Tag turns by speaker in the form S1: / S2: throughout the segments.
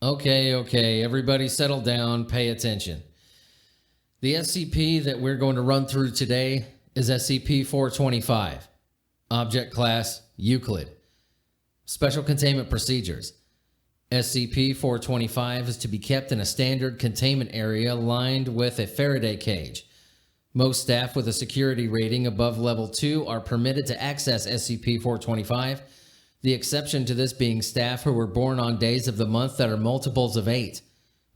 S1: Okay, everybody settle down, pay attention. The SCP that we're going to run through today is SCP-425. Object Class, Euclid. Special Containment Procedures. SCP-425 is to be kept in a standard containment area lined with a Faraday cage. Most staff with a security rating above Level 2 are permitted to access SCP-425, the exception to this being staff who were born on days of the month that are multiples of 8.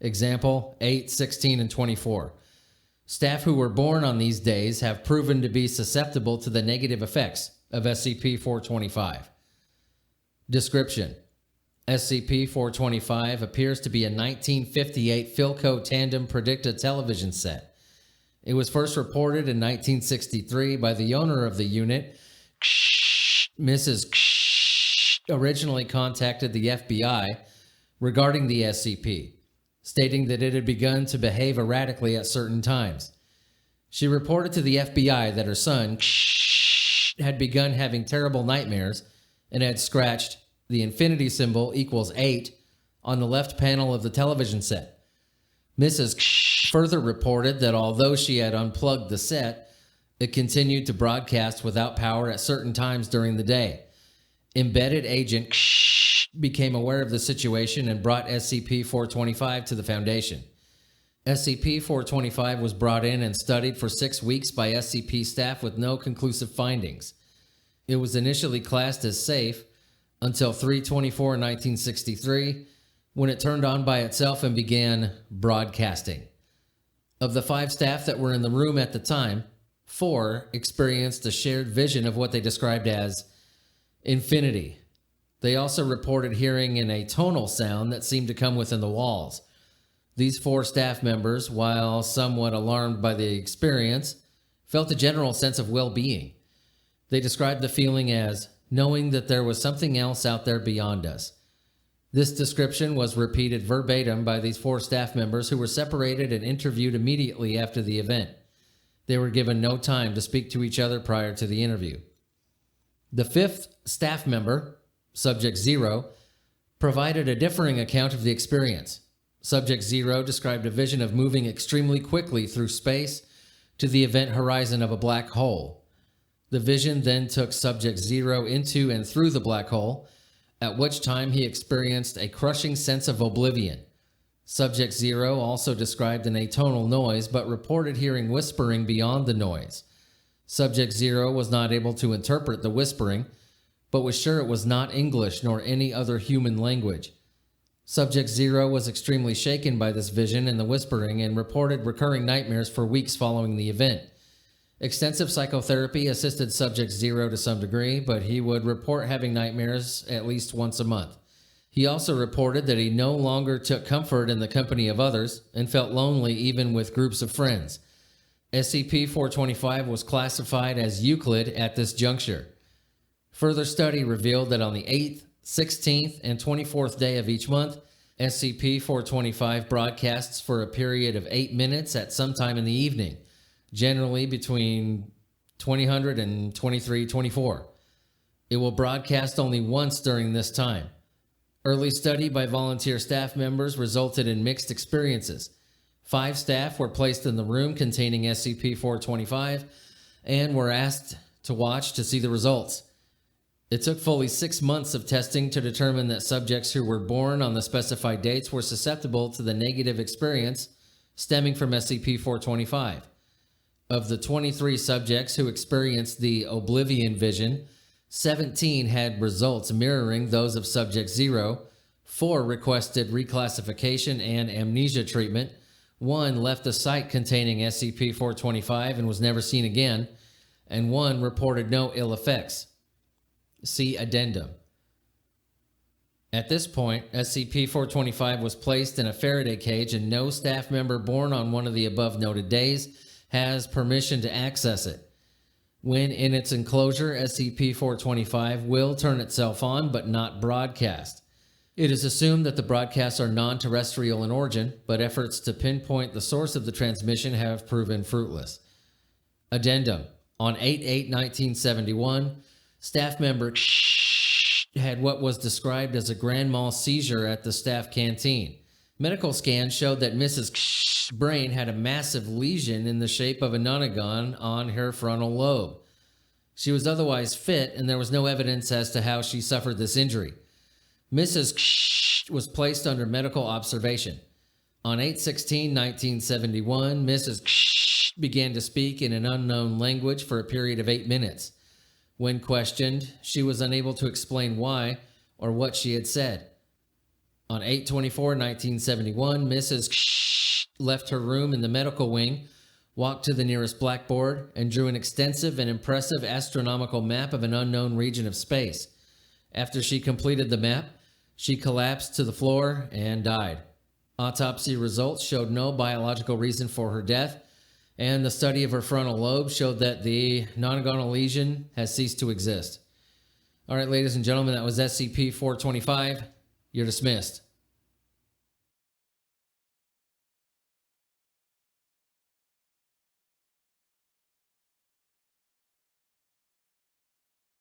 S1: Example, 8, 16, and 24. Staff who were born on these days have proven to be susceptible to the negative effects of SCP-425. Description: SCP-425 appears to be a 1958 Philco Tandem Predicta television set. It was first reported in 1963 by the owner of the unit, Mrs. Originally contacted the FBI regarding the SCP, stating that it had begun to behave erratically at certain times. She reported to the FBI that her son had begun having terrible nightmares and had scratched the infinity symbol equals 8 on the left panel of the television set. Mrs. further reported that although she had unplugged the set, it continued to broadcast without power at certain times during the day. Embedded Agent became aware of the situation and brought SCP-425 to the Foundation. SCP-425 was brought in and studied for 6 weeks by SCP staff with no conclusive findings. It was initially classed as safe until 3/24/1963, when it turned on by itself and began broadcasting. Of the 5 staff that were in the room at the time, 4 experienced a shared vision of what they described as infinity. They also reported hearing in a tonal sound that seemed to come within the walls. These 4 staff members, while somewhat alarmed by the experience, felt a general sense of well-being. They described the feeling as knowing that there was something else out there beyond us. This description was repeated verbatim by these 4 staff members who were separated and interviewed immediately after the event. They were given no time to speak to each other prior to the interview. The 5th staff member, Subject 0, provided a differing account of the experience. Subject 0 described a vision of moving extremely quickly through space to the event horizon of a black hole. The vision then took Subject 0 into and through the black hole, at which time he experienced a crushing sense of oblivion. Subject 0 also described an atonal noise, but reported hearing whispering beyond the noise. Subject 0 was not able to interpret the whispering, but was sure it was not English nor any other human language. Subject 0 was extremely shaken by this vision and the whispering and reported recurring nightmares for weeks following the event. Extensive psychotherapy assisted Subject 0 to some degree, but he would report having nightmares at least once a month. He also reported that he no longer took comfort in the company of others and felt lonely even with groups of friends. SCP-425 was classified as Euclid at this juncture. Further study revealed that on the 8th, 16th, and 24th day of each month, SCP-425 broadcasts for a period of 8 minutes at some time in the evening, generally between 2000 and 23:24. It will broadcast only once during this time. Early study by volunteer staff members resulted in mixed experiences. 5 staff were placed in the room containing SCP-425 and were asked to watch to see the results. It took fully 6 months of testing to determine that subjects who were born on the specified dates were susceptible to the negative experience stemming from SCP-425. Of the 23 subjects who experienced the Oblivion vision, 17 had results mirroring those of Subject 0, 4 requested reclassification and amnesia treatment, 1 left the site containing SCP-425 and was never seen again, and 1 reported no ill effects. See Addendum. At this point, SCP-425 was placed in a Faraday cage and no staff member born on one of the above noted days has permission to access it. When in its enclosure, SCP-425 will turn itself on but not broadcast. It is assumed that the broadcasts are non-terrestrial in origin, but efforts to pinpoint the source of the transmission have proven fruitless. Addendum. On 8/8/1971, staff member had what was described as a grand mal seizure at the staff canteen. Medical scans showed that Mrs. brain had a massive lesion in the shape of a nonagon on her frontal lobe. She was otherwise fit, and there was no evidence as to how she suffered this injury. Mrs. was placed under medical observation. On 8/16/1971, Mrs. began to speak in an unknown language for a period of 8 minutes. When questioned, she was unable to explain why or what she had said. On 8/24/1971, Mrs. left her room in the medical wing, walked to the nearest blackboard, and drew an extensive and impressive astronomical map of an unknown region of space. After she completed the map, she collapsed to the floor and died. Autopsy results showed no biological reason for her death, and the study of her frontal lobe showed that the nonagonal lesion has ceased to exist. All right, ladies and gentlemen, that was SCP-425. You're dismissed.